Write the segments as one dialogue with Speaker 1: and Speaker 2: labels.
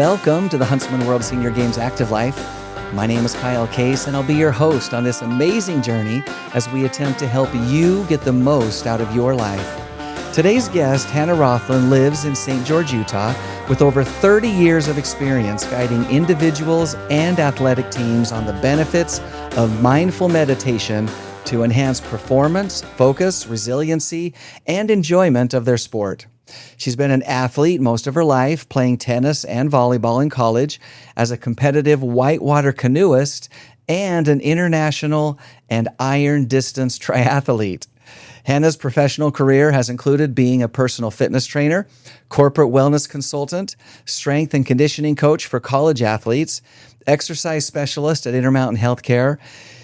Speaker 1: Welcome to the Huntsman World Senior Games Active Life. My name is Kyle Case, and I'll be your host on this amazing journey as we attempt to help you get the most out of your life. Today's guest, Hannah Rothlin, lives in St. George, Utah, with over 30 years of experience guiding individuals and athletic teams on the benefits of mindful meditation to enhance performance, focus, resiliency, and enjoyment of their sport. She's been an athlete most of her life, playing tennis and volleyball in college, as a competitive whitewater canoeist, and an international and iron distance triathlete. Hannah's professional career has included being a personal fitness trainer, corporate wellness consultant, strength and conditioning coach for college athletes, exercise specialist at Intermountain Healthcare.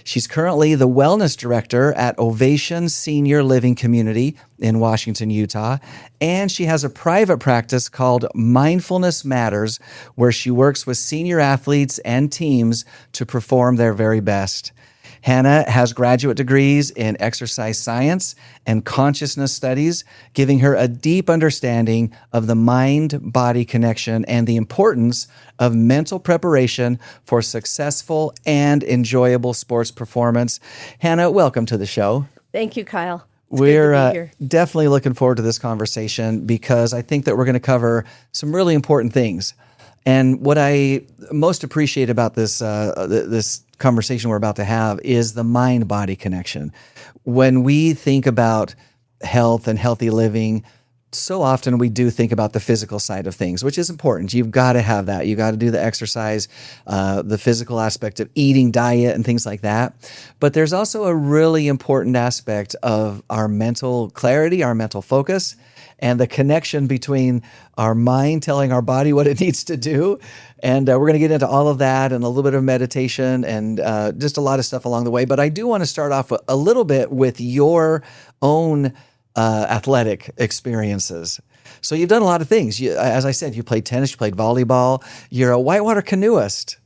Speaker 1: She's currently the wellness director at Ovation Senior Living Community in Washington, Utah, and she has a private practice called Mindfulness Matters, where she works with senior athletes and teams to perform their very best. Hannah has graduate degrees in exercise science and consciousness studies, giving her a deep understanding of the mind-body connection and the importance of mental preparation for successful and enjoyable sports performance. Hannah, welcome to the show.
Speaker 2: Thank you, Kyle.
Speaker 1: We're definitely looking forward to this conversation because I think that we're going to cover some really important things. And what I most appreciate about this conversation we're about to have is the mind-body connection. When we think about health and healthy living, so often we do think about the physical side of things, which is important. You've got to have that. You got to do the exercise, the physical aspect of eating, diet, and things like that. But there's also a really important aspect of our mental clarity, our mental focus, and the connection between our mind telling our body what it needs to do. And we're going to get into all of that and a little bit of meditation and just a lot of stuff along the way. But I do want to start off a little bit with your own athletic experiences. So you've done a lot of things. As I said, you played tennis, you played volleyball. You're a whitewater canoeist.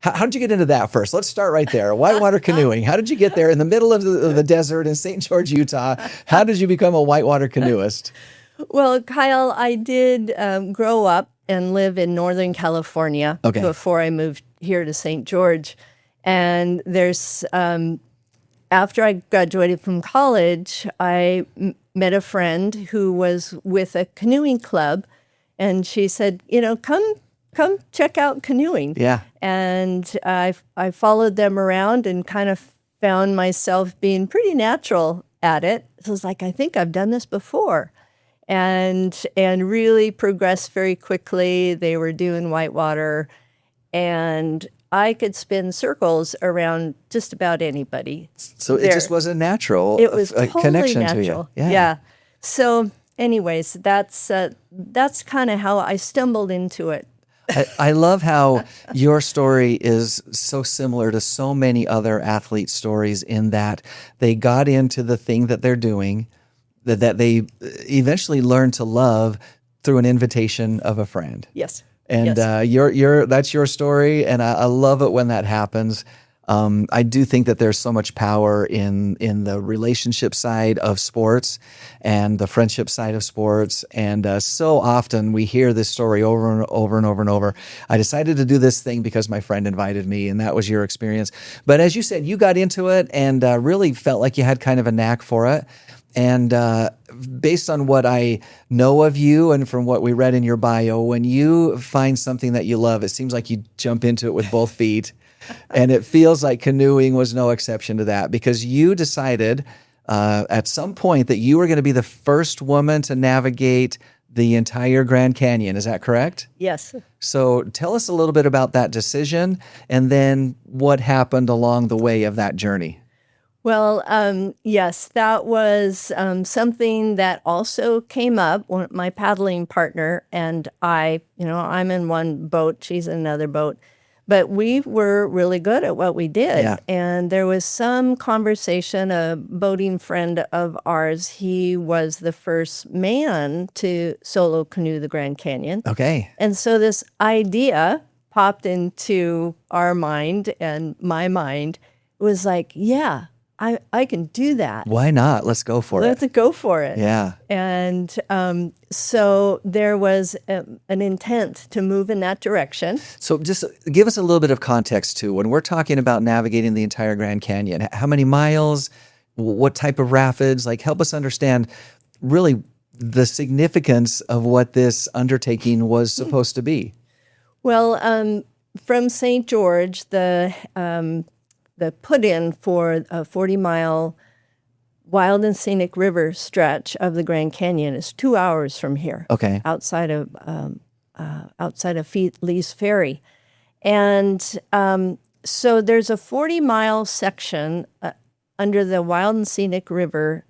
Speaker 1: How did you get into that first? Let's start right there. Whitewater canoeing. How did you get there in the middle of the desert in St. George, Utah? How did you become a whitewater canoeist?
Speaker 2: Well, Kyle, I did grow up and live in Northern California before I moved here to St. George. And there's, after I graduated from college, I met a friend who was with a canoeing club. And she said, come check out canoeing.
Speaker 1: Yeah.
Speaker 2: And I followed them around and kind of found myself being pretty natural at it. So I was like, I think I've done this before. And really progressed very quickly. They were doing whitewater, and I could spin circles around just about anybody.
Speaker 1: So it just was a natural
Speaker 2: totally
Speaker 1: connection
Speaker 2: natural.
Speaker 1: to you.
Speaker 2: Yeah. So anyways, that's kind of how I stumbled into it.
Speaker 1: I love how your story is so similar to so many other athlete stories in that they got into the thing that they're doing, that they eventually learn to love through an invitation of a friend.
Speaker 2: Yes.
Speaker 1: And
Speaker 2: yes.
Speaker 1: That's your story, and I love it when that happens. I do think that there's so much power in the relationship side of sports and the friendship side of sports, and so often we hear this story over and over and over and over. I decided to do this thing because my friend invited me, and that was your experience. But as you said, you got into it and really felt like you had kind of a knack for it. And based on what I know of you and from what we read in your bio, when you find something that you love, it seems like you jump into it with both feet. And it feels like canoeing was no exception to that, because you decided at some point that you were going to be the first woman to navigate the entire Grand Canyon. Is that correct?
Speaker 2: Yes.
Speaker 1: So tell us a little bit about that decision and then what happened along the way of that journey.
Speaker 2: Well, yes, that was something that also came up. My paddling partner and I'm in one boat, she's in another boat, but we were really good at what we did.
Speaker 1: Yeah.
Speaker 2: And there was some conversation, a boating friend of ours, he was the first man to solo canoe the Grand Canyon.
Speaker 1: Okay.
Speaker 2: And so this idea popped into our mind and my mind. It was like, yeah, I can do that.
Speaker 1: Why not? Let's go for it.
Speaker 2: Let's go for it.
Speaker 1: Yeah.
Speaker 2: And so there was an intent to move in that direction.
Speaker 1: So just give us a little bit of context too. When we're talking about navigating the entire Grand Canyon, how many miles, what type of rapids, like help us understand really the significance of what this undertaking was supposed to be.
Speaker 2: Well, from St. George, the put-in for a 40-mile wild and scenic river stretch of the Grand Canyon is 2 hours from here.
Speaker 1: Okay.
Speaker 2: Outside of Lee's Ferry. And so there's a 40-mile section under the wild and scenic river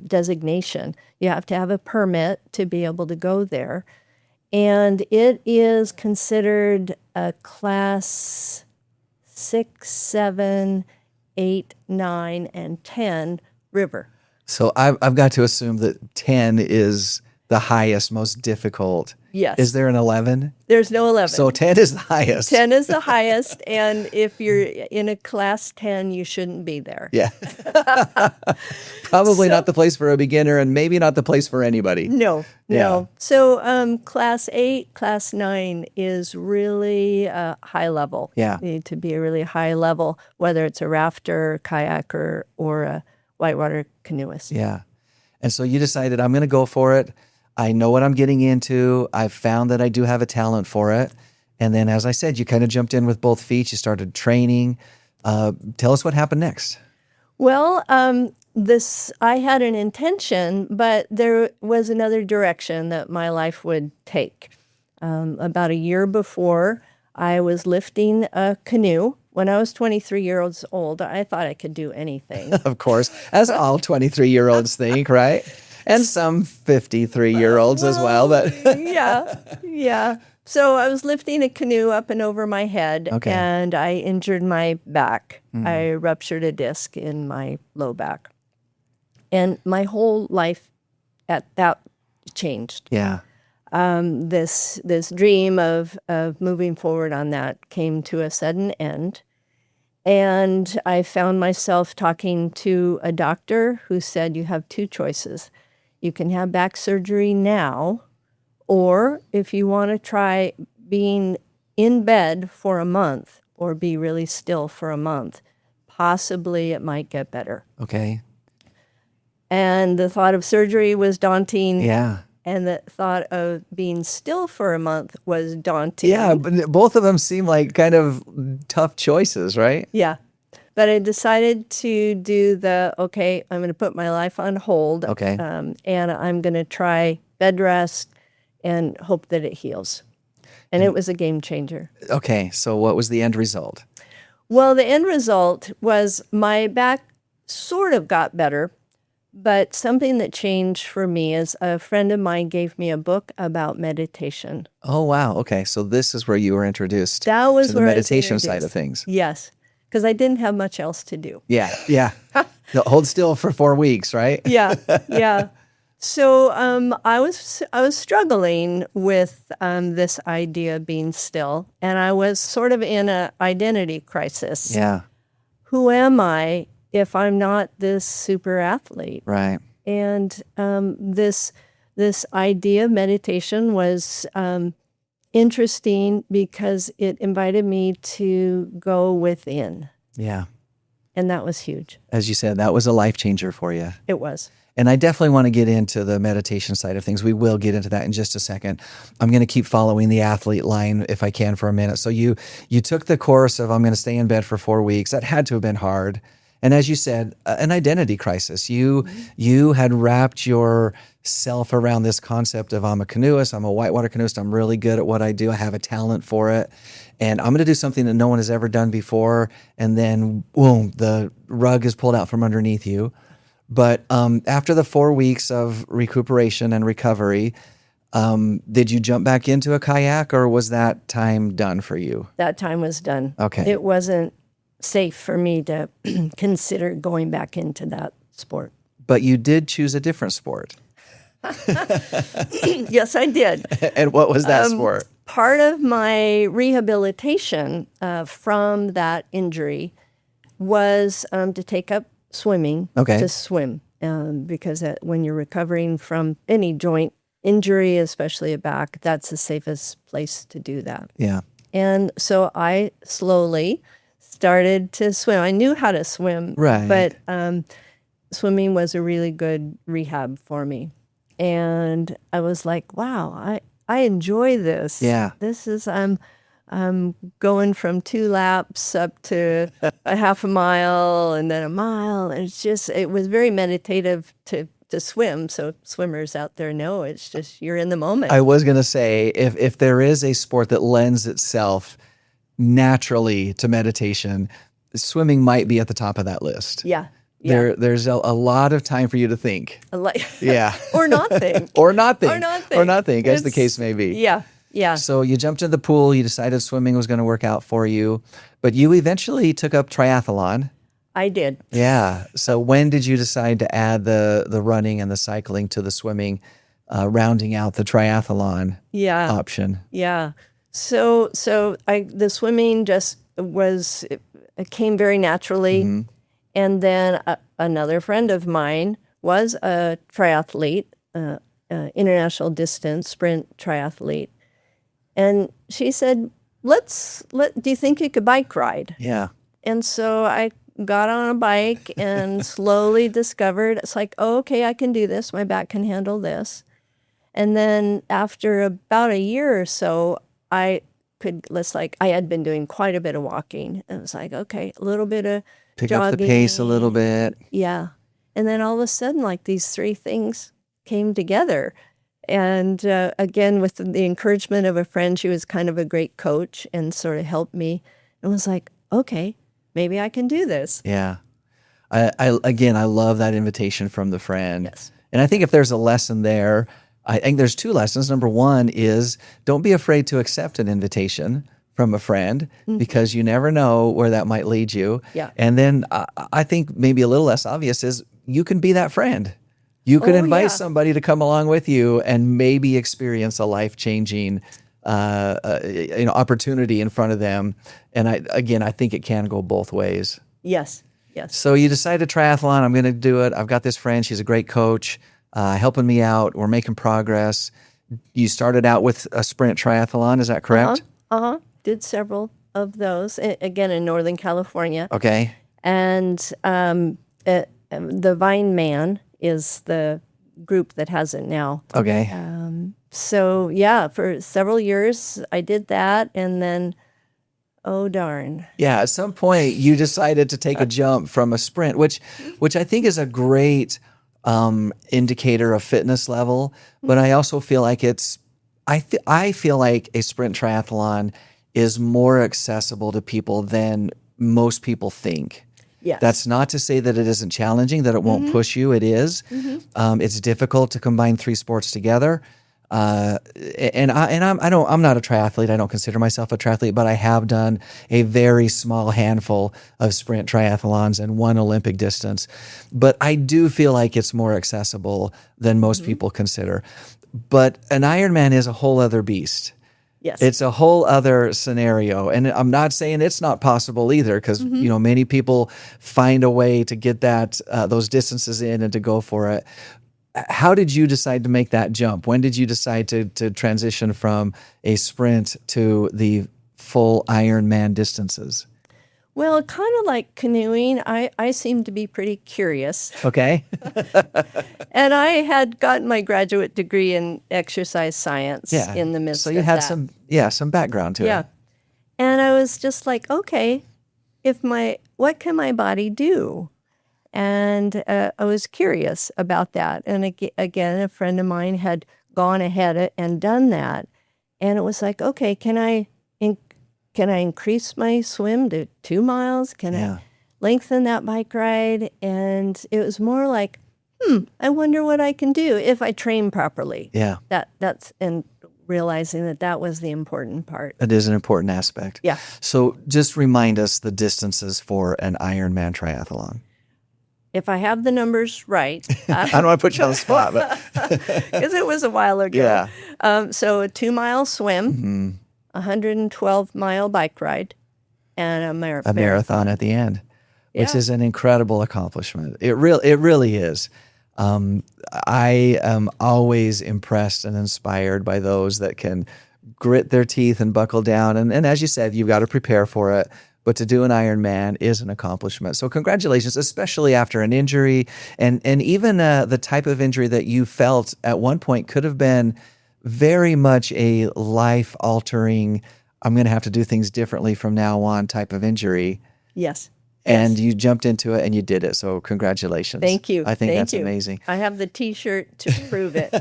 Speaker 2: designation. You have to have a permit to be able to go there. And it is considered a class 6, 7, 8, 9, and 10 river.
Speaker 1: So I've got to assume that 10 is the highest, most difficult.
Speaker 2: Yes.
Speaker 1: Is there an 11?
Speaker 2: There's no 11.
Speaker 1: So 10 is the highest.
Speaker 2: 10 is the highest, and if you're in a class 10, you shouldn't be there.
Speaker 1: Yeah. Probably not the place for a beginner, and maybe not the place for anybody.
Speaker 2: No.
Speaker 1: Yeah.
Speaker 2: So class 8, class 9 is really high level.
Speaker 1: Yeah.
Speaker 2: You need to be a really high level, whether it's a rafter, kayaker, or a whitewater canoeist.
Speaker 1: Yeah. And so you decided, I'm going to go for it. I know what I'm getting into. I've found that I do have a talent for it. And then, as I said, you kind of jumped in with both feet. You started training. Tell us what happened next.
Speaker 2: Well, I had an intention, but there was another direction that my life would take. About a year before, I was lifting a canoe. When I was 23 years old, I thought I could do anything.
Speaker 1: Of course, as all 23-year-olds think, right? And some 53-year-olds as well. But
Speaker 2: yeah. So I was lifting a canoe up and over my head,
Speaker 1: Okay.
Speaker 2: and I injured my back. I ruptured a disc in my low back. And my whole life at that changed.
Speaker 1: Yeah.
Speaker 2: This dream of moving forward on that came to a sudden end. And I found myself talking to a doctor who said, you have two choices. You can have back surgery now, or if you want to try being in bed for a month or be really still for a month, possibly it might get better.
Speaker 1: Okay.
Speaker 2: And the thought of surgery was daunting.
Speaker 1: Yeah.
Speaker 2: And the thought of being still for a month was daunting.
Speaker 1: Yeah, but both of them seem like kind of tough choices, right?
Speaker 2: Yeah. But I decided to do I'm going to put my life on hold.
Speaker 1: Okay.
Speaker 2: And I'm going to try Bedrest and hope that it heals. And it was a game changer.
Speaker 1: Okay, so what was the end result?
Speaker 2: Well, the end result was my back sort of got better, but something that changed for me is a friend of mine gave me a book about meditation.
Speaker 1: Oh, wow. Okay, so this is where you were introduced to the
Speaker 2: where
Speaker 1: meditation side of things.
Speaker 2: Yes, because I didn't have much else to do.
Speaker 1: Yeah. No, hold still for 4 weeks, right?
Speaker 2: Yeah. So I was struggling with this idea of being still, and I was sort of in an identity crisis.
Speaker 1: Yeah.
Speaker 2: Who am I if I'm not this super athlete?
Speaker 1: Right.
Speaker 2: And this idea of meditation was interesting because it invited me to go within.
Speaker 1: Yeah.
Speaker 2: And that was huge.
Speaker 1: As you said, that was a life changer for you.
Speaker 2: It was.
Speaker 1: And I definitely want to get into the meditation side of things. We will get into that in just a second. I'm going to keep following the athlete line if I can for a minute. So you took the course of I'm going to stay in bed for 4 weeks. That had to have been hard. And as you said, an identity crisis. You had wrapped yourself around this concept of I'm a canoeist, I'm a whitewater canoeist, I'm really good at what I do, I have a talent for it, and I'm going to do something that no one has ever done before, and then, boom, the rug is pulled out from underneath you. But after the 4 weeks of recuperation and recovery, did you jump back into a kayak, or was that time done for you?
Speaker 2: That time was done.
Speaker 1: Okay.
Speaker 2: It wasn't safe for me to consider going back into that sport.
Speaker 1: But you did choose a different sport.
Speaker 2: Yes, I did.
Speaker 1: And what was that sport?
Speaker 2: Part of my rehabilitation from that injury was to take up swimming
Speaker 1: Okay.
Speaker 2: to swim because when you're recovering from any joint injury, especially a back, that's the safest place to do that.
Speaker 1: Yeah.
Speaker 2: And so I slowly started to swim. I knew how to swim,
Speaker 1: Right.
Speaker 2: but swimming was a really good rehab for me. And I was like, wow, I enjoy this.
Speaker 1: Yeah.
Speaker 2: This is, I'm going from 2 laps up to a half a mile and then a mile. And it was very meditative to swim. So swimmers out there know it's just, you're in the moment.
Speaker 1: I was going to say, if there is a sport that lends itself naturally to meditation, swimming might be at the top of that list.
Speaker 2: Yeah.
Speaker 1: There's a lot of time for you to think. Yeah.
Speaker 2: Or not think.
Speaker 1: Or not think.
Speaker 2: Or not think.
Speaker 1: As the case may be.
Speaker 2: Yeah. Yeah.
Speaker 1: So you jumped in the pool, you decided swimming was going to work out for you, but you eventually took up triathlon.
Speaker 2: I did.
Speaker 1: Yeah. So when did you decide to add the running and the cycling to the swimming, rounding out the triathlon option?
Speaker 2: Yeah. So the swimming just it came very naturally. Mm-hmm. And then another friend of mine was a triathlete, international distance sprint triathlete. And she said, do you think you could bike ride?
Speaker 1: Yeah.
Speaker 2: And so I got on a bike and slowly discovered, it's like, oh, okay, I can do this. My back can handle this. And then after about a year or so, I had been doing quite a bit of walking. And it was like, okay, a little bit of
Speaker 1: Pick
Speaker 2: jogging.
Speaker 1: up the pace a little bit.
Speaker 2: Yeah. And then all of a sudden, like these 3 things came together. And again, with the encouragement of a friend, she was kind of a great coach and sort of helped me. And was like, okay, maybe I can do this.
Speaker 1: Yeah. I love that invitation from the friend.
Speaker 2: Yes.
Speaker 1: And I think if there's a lesson there, I think there's 2 lessons. Number 1 is don't be afraid to accept an invitation from a friend because you never know where that might lead you.
Speaker 2: Yeah.
Speaker 1: And then I think maybe a little less obvious is you can be that friend. You could invite somebody to come along with you and maybe experience a life-changing opportunity in front of them. And I think it can go both ways.
Speaker 2: Yes. Yes.
Speaker 1: So you decided triathlon, I'm going to do it. I've got this friend. She's a great coach, helping me out. We're making progress. You started out with a sprint triathlon. Is that correct?
Speaker 2: Uh-huh. Did several of those, again, in Northern California.
Speaker 1: Okay.
Speaker 2: And the Vine Man is the group that has it now.
Speaker 1: Okay.
Speaker 2: So, yeah, for several years I did that, and then, oh, darn.
Speaker 1: Yeah, at some point you decided to take a jump from a sprint, which I think is a great indicator of fitness level, but I also feel like I feel like a sprint triathlon is more accessible to people than most people think.
Speaker 2: Yes.
Speaker 1: That's not to say that it isn't challenging, that it won't push you. It is. It's difficult to combine 3 sports together. I'm not a triathlete. I don't consider myself a triathlete, but I have done a very small handful of sprint triathlons and 1 Olympic distance. But I do feel like it's more accessible than most people consider. But an Ironman is a whole other beast.
Speaker 2: Yes.
Speaker 1: It's a whole other scenario. And I'm not saying it's not possible either, because many people find a way to get those distances in and to go for it. How did you decide to make that jump? When did you decide to transition from a sprint to the full Ironman distances?
Speaker 2: Well, kind of like canoeing, I seem to be pretty curious.
Speaker 1: Okay.
Speaker 2: And I had gotten my graduate degree in exercise science in the midst of that.
Speaker 1: So you had some background to it.
Speaker 2: And I was just like, okay, what can my body do? And I was curious about that. And again, a friend of mine had gone ahead and done that. And it was like, okay, can I increase my swim to 2 miles? Can I lengthen that bike ride? And it was more like, I wonder what I can do if I train properly.
Speaker 1: Yeah.
Speaker 2: And realizing that was the important part.
Speaker 1: It is an important aspect.
Speaker 2: Yeah.
Speaker 1: So just remind us the distances for an Ironman triathlon.
Speaker 2: If I have the numbers right.
Speaker 1: I don't want to put you on the spot, but
Speaker 2: because it was a while ago.
Speaker 1: Yeah.
Speaker 2: So a 2-mile swim, 112-mile bike ride, and a marathon.
Speaker 1: A marathon at the end. which is an incredible accomplishment. It really is. I am always impressed and inspired by those that can grit their teeth and buckle down. And as you said, you've got to prepare for it. But to do an Ironman is an accomplishment. So congratulations, especially after an injury. And even the type of injury that you felt at one point could have been very much a life-altering, I'm going to have to do things differently from now on type of injury.
Speaker 2: Yes.
Speaker 1: And you jumped into it and you did it. So congratulations.
Speaker 2: Thank you.
Speaker 1: I think that's amazing.
Speaker 2: I have the T-shirt to prove it.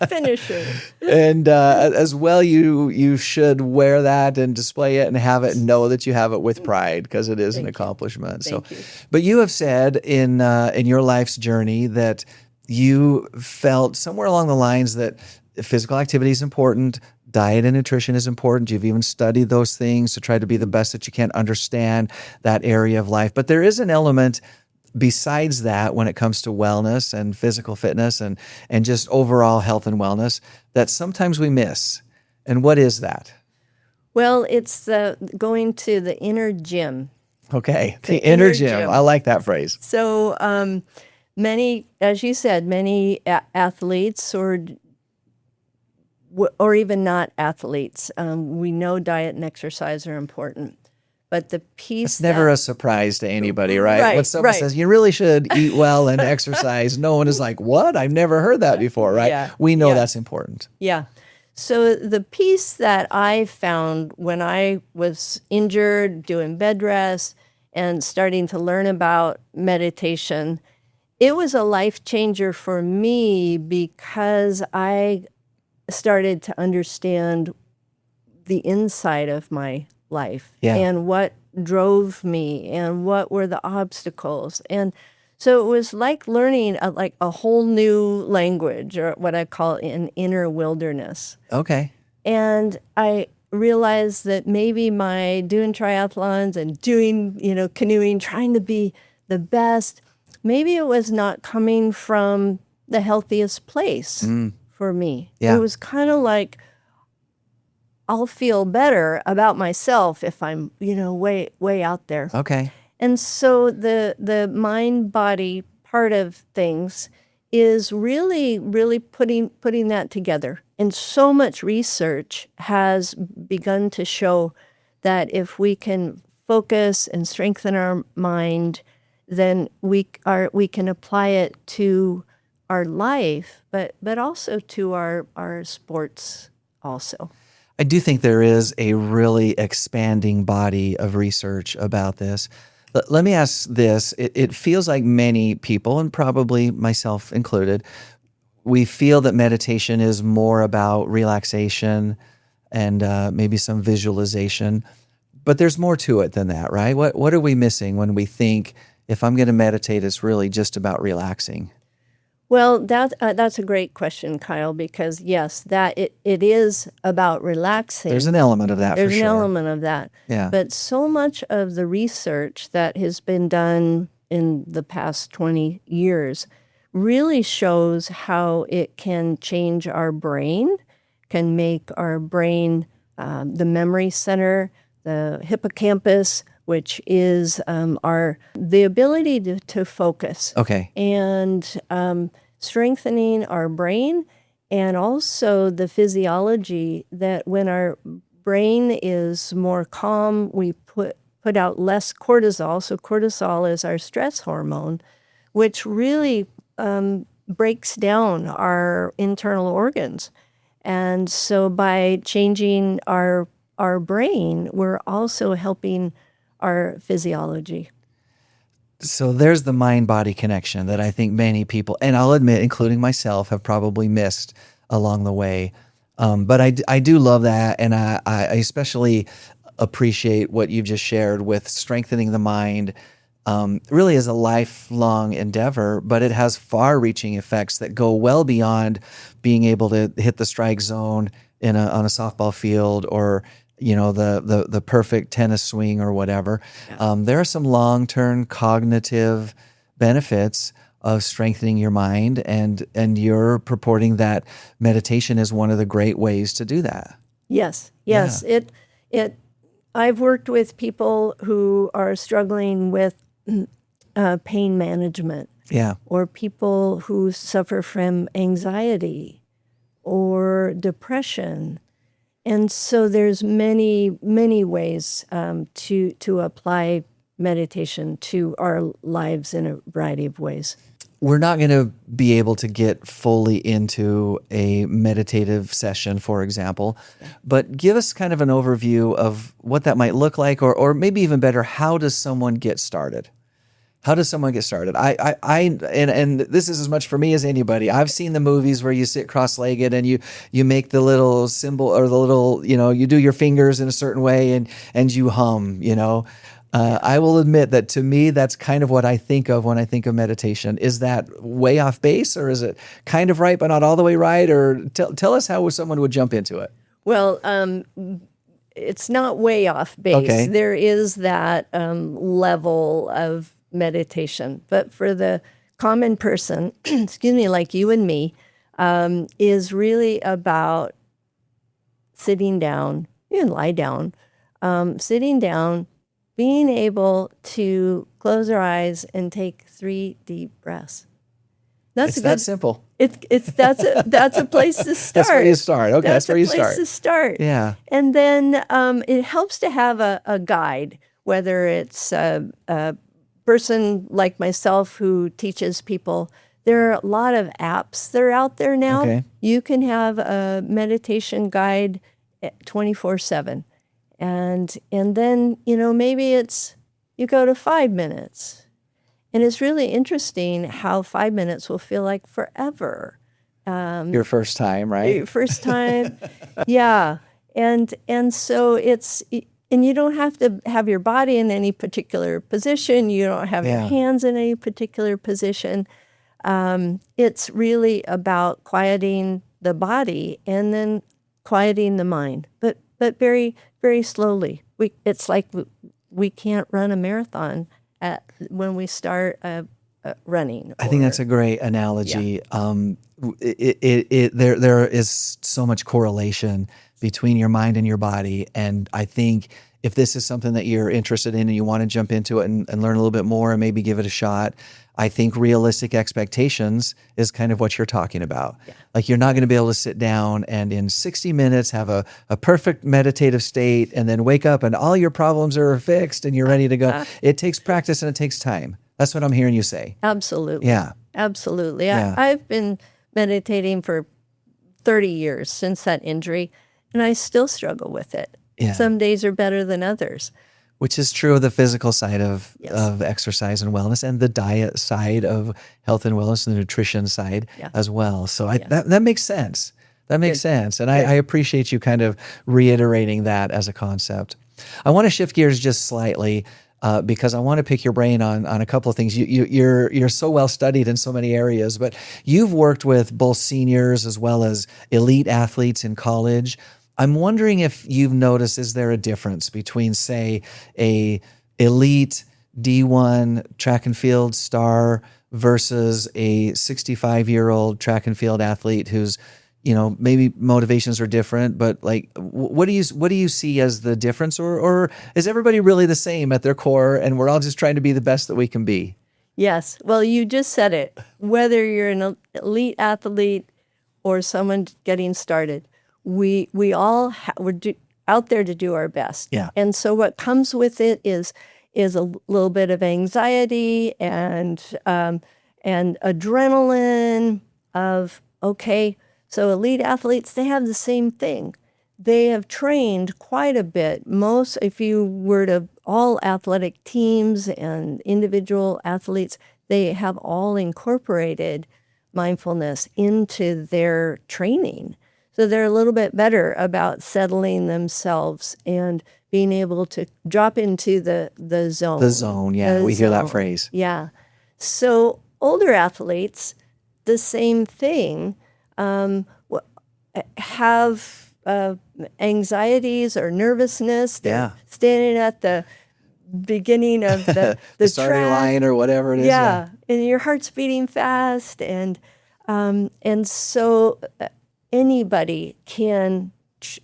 Speaker 2: Finisher.
Speaker 1: And as well, you should wear that and display it and have it and know that you have it with pride, because it is an accomplishment.
Speaker 2: Thank you.
Speaker 1: But you have said in your life's journey that you felt somewhere along the lines that physical activity is important, diet and nutrition is important. You've even studied those things to try to be the best that you can, understand that area of life. But there is an element besides that when it comes to wellness and physical fitness and just overall health and wellness that sometimes we miss. And what is that?
Speaker 2: Well, it's going to the inner gym.
Speaker 1: Okay, the inner gym. I like that phrase.
Speaker 2: So many, as you said, many athletes or even not athletes, we know diet and exercise are important. But the piece
Speaker 1: It's never a surprise to anybody, right? When someone says, you really should eat well and exercise, no one is like, what? I've never heard that before, right?
Speaker 2: Yeah.
Speaker 1: We know that's important.
Speaker 2: Yeah. So the piece that I found when I was injured, doing Bedrest, and starting to learn about meditation, it was a life changer for me because I started to understand the inside of my life and what drove me and what were the obstacles. And so it was like learning a whole new language, or what I call an inner wilderness.
Speaker 1: Okay.
Speaker 2: And I realized that maybe my doing triathlons and doing, canoeing, trying to be the best, maybe it was not coming from the healthiest place for me.
Speaker 1: Yeah.
Speaker 2: It was kind of like, I'll feel better about myself if I'm, way out there.
Speaker 1: Okay.
Speaker 2: And so the mind-body part of things is really, really putting that together. And so much research has begun to show that if we can focus and strengthen our mind, then we can apply it to our life, but also to our sports also.
Speaker 1: I do think there is a really expanding body of research about this. Let me ask this. It feels like many people, and probably myself included, we feel that meditation is more about relaxation and maybe some visualization, but there's more to it than that, right? What are we missing when we think, if I'm going to meditate, it's really just about relaxing?
Speaker 2: Well, that's a great question, Kyle, because yes, it is about relaxing.
Speaker 1: There's an element of that for sure.
Speaker 2: There's an element of that.
Speaker 1: Yeah.
Speaker 2: But so much of the research that has been done in the past 20 years really shows how it can change our brain, can make our brain the memory center, the hippocampus, which is the ability to focus.
Speaker 1: Okay.
Speaker 2: And strengthening our brain, and also the physiology that when our brain is more calm, we put out less cortisol. So cortisol is our stress hormone, which really breaks down our internal organs. And so by changing our brain, we're also helping our physiology.
Speaker 1: So there's the mind-body connection that I think many people, and I'll admit, including myself, have probably missed along the way. But I do love that, and I especially appreciate what you've just shared with strengthening the mind. Really is a lifelong endeavor, but it has far-reaching effects that go well beyond being able to hit the strike zone on a softball field, or the perfect tennis swing or whatever. Yeah. There are some long-term cognitive benefits of strengthening your mind, and you're purporting that meditation is one of the great ways to do that.
Speaker 2: Yes. Yeah. I've worked with people who are struggling with pain management.
Speaker 1: Yeah.
Speaker 2: Or people who suffer from anxiety or depression. And so there's many, many ways to apply meditation to our lives in a variety of ways.
Speaker 1: We're not going to be able to get fully into a meditative session, for example, but give us kind of an overview of what that might look like, or maybe even better, how does someone get started? How does someone get started? And this is as much for me as anybody. I've seen the movies where you sit cross-legged and you make the little symbol or the little, you do your fingers in a certain way and you hum, I will admit that to me, that's kind of what I think of when I think of meditation. Is that way off base, or is it kind of right, but not all the way right? Or tell us how someone would jump into it.
Speaker 2: Well, it's not way off base.
Speaker 1: Okay.
Speaker 2: There is that level of meditation, but for the common person, excuse me, like you and me, is really about sitting down. You can lie down, sitting down, being able to close our eyes and take 3 deep breaths.
Speaker 1: It's that simple.
Speaker 2: That's a place to start.
Speaker 1: That's where you start. Okay, that's where you start.
Speaker 2: That's a place to start.
Speaker 1: Yeah.
Speaker 2: And then it helps to have a guide, whether it's a person like myself who teaches people. There are a lot of apps that are out there now.
Speaker 1: Okay.
Speaker 2: You can have a meditation guide 24/7. And then, maybe it's you go to 5 minutes. And it's really interesting how 5 minutes will feel like forever.
Speaker 1: Your first time, right?
Speaker 2: Your first time. Yeah. And so and you don't have to have your body in any particular position. You don't have your hands in any particular position. It's really about quieting the body and then quieting the mind, but very, very slowly. It's like we can't run a marathon when we start running.
Speaker 1: I think that's a great analogy. Yeah. There is so much correlation between your mind and your body, and I think if this is something that you're interested in and you want to jump into it and learn a little bit more and maybe give it a shot, I think realistic expectations is kind of what you're talking about. Yeah. Like you're not going to be able to sit down and in 60 minutes have a perfect meditative state and then wake up and all your problems are fixed and you're ready to go. It takes practice and it takes time. That's what I'm hearing you say.
Speaker 2: Absolutely.
Speaker 1: Yeah.
Speaker 2: Absolutely.
Speaker 1: Yeah.
Speaker 2: I've been meditating for 30 years since that injury, and I still struggle with it. Yeah. Some days are better than others.
Speaker 1: Which is true of the physical side of exercise and wellness, and the diet side of health and wellness, and the nutrition side as well. So that makes sense. That makes sense. And I appreciate you kind of reiterating that as a concept. I want to shift gears just slightly because I want to pick your brain on a couple of things. You're so well studied in so many areas, but you've worked with both seniors as well as elite athletes in college. I'm wondering if you've noticed, is there a difference between, say, a elite D1 track and field star versus a 65-year-old track and field athlete who's, maybe motivations are different, but like, what do you see as the difference, or is everybody really the same at their core and we're all just trying to be the best that we can be?
Speaker 2: Yes. Well, you just said it. Whether you're an elite athlete or someone getting started, we all we're out there to do our best.
Speaker 1: Yeah.
Speaker 2: And so what comes with it is a little bit of anxiety and adrenaline of, okay, so elite athletes, they have the same thing. They have trained quite a bit. If you were to all athletic teams and individual athletes, they have all incorporated mindfulness into their training. So they're a little bit better about settling themselves and being able to drop into the zone.
Speaker 1: The zone, yeah. We hear that phrase.
Speaker 2: Yeah. So older athletes, the same thing, have anxieties or nervousness. They're standing at the beginning of the
Speaker 1: starting
Speaker 2: track
Speaker 1: line or whatever it is.
Speaker 2: Yeah. And your heart's beating fast. And so anybody can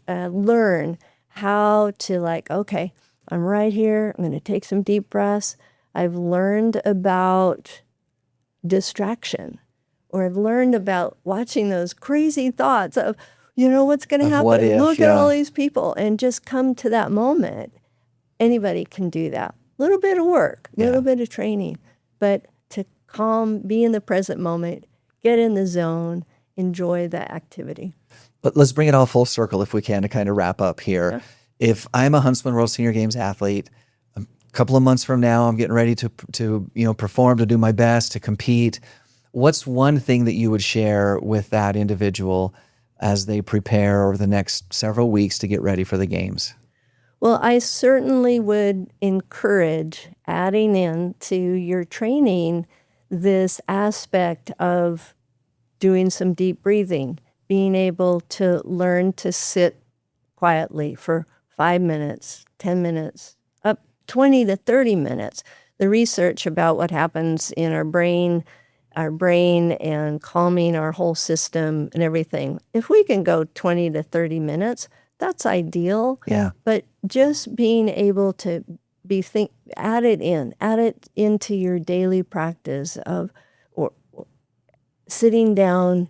Speaker 2: learn how to okay, I'm right here. I'm going to take some deep breaths. I've learned about distraction, or I've learned about watching those crazy thoughts of, what's going to happen?
Speaker 1: What if,
Speaker 2: Look at all these people, and just come to that moment. Anybody can do that. A little bit of work, a little bit of training, but to be in the present moment, get in the zone, enjoy the activity.
Speaker 1: But let's bring it all full circle if we can to kind of wrap up here. Yeah. If I'm a Huntsman World Senior Games athlete, a couple of months from now, I'm getting ready to perform, to do my best, to compete. What's one thing that you would share with that individual as they prepare over the next several weeks to get ready for the games?
Speaker 2: Well, I certainly would encourage adding in to your training this aspect of doing some deep breathing, being able to learn to sit quietly for 5 minutes, 10 minutes, up 20 to 30 minutes. The research about what happens in our brain and calming our whole system and everything. If we can go 20 to 30 minutes, that's ideal.
Speaker 1: Yeah.
Speaker 2: But just being able to add it into your daily practice of or sitting down,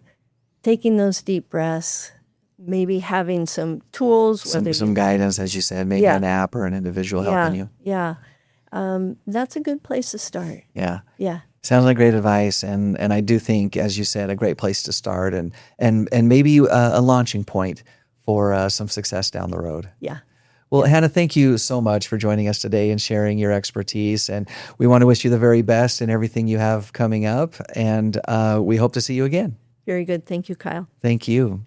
Speaker 2: taking those deep breaths, maybe having some tools.
Speaker 1: Some guidance, as you said, maybe an app or an individual helping you.
Speaker 2: Yeah. That's a good place to start.
Speaker 1: Yeah.
Speaker 2: Yeah.
Speaker 1: Sounds like great advice, and I do think, as you said, a great place to start, and maybe a launching point for some success down the road.
Speaker 2: Yeah.
Speaker 1: Well, Hannah, thank you so much for joining us today and sharing your expertise, and we want to wish you the very best in everything you have coming up, and we hope to see you again.
Speaker 2: Very good. Thank you, Kyle.
Speaker 1: Thank you.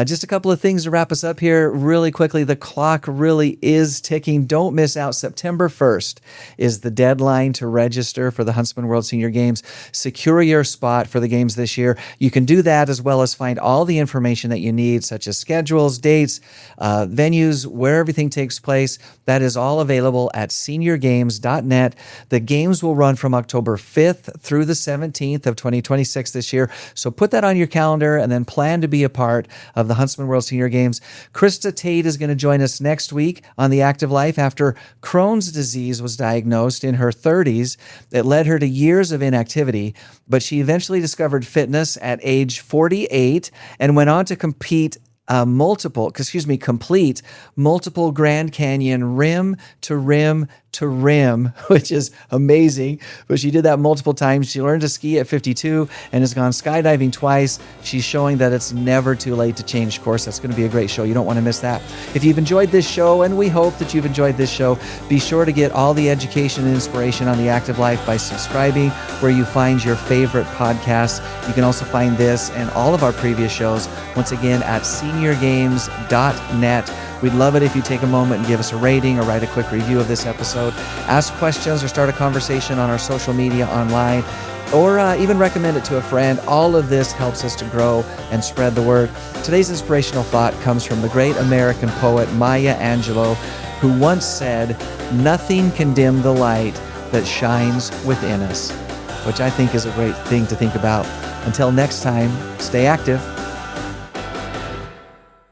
Speaker 1: Just a couple of things to wrap us up here really quickly. The clock really is ticking. Don't miss out. September 1st is the deadline to register for the Huntsman World Senior Games. Secure your spot for the games this year. You can do that as well as find all the information that you need, such as schedules, dates, venues, where everything takes place. That is all available at seniorgames.net. The games will run from October 5th through the 17th of 2026 this year. So put that on your calendar and then plan to be a part of the Huntsman World Senior Games. Krista Tate is going to join us next week on The Active Life after Crohn's disease was diagnosed in her 30s. It led her to years of inactivity, but she eventually discovered fitness at age 48 and went on to complete multiple Grand Canyon rim to rim to rim, which is amazing. But she did that multiple times. She learned to ski at 52 and has gone skydiving twice. She's showing that it's never too late to change course. That's going to be a great show. You don't want to miss that. If you've enjoyed this show, and we hope that you've enjoyed this show, be sure to get all the education and inspiration on The Active Life by subscribing where you find your favorite podcasts. You can also find this and all of our previous shows, once again, at seniorgames.net. We'd love it if you take a moment and give us a rating or write a quick review of this episode. Ask questions or start a conversation on our social media online, or even recommend it to a friend. All of this helps us to grow and spread the word. Today's inspirational thought comes from the great American poet Maya Angelou, who once said, "Nothing can dim the light that shines within us," which I think is a great thing to think about. Until next time, stay active.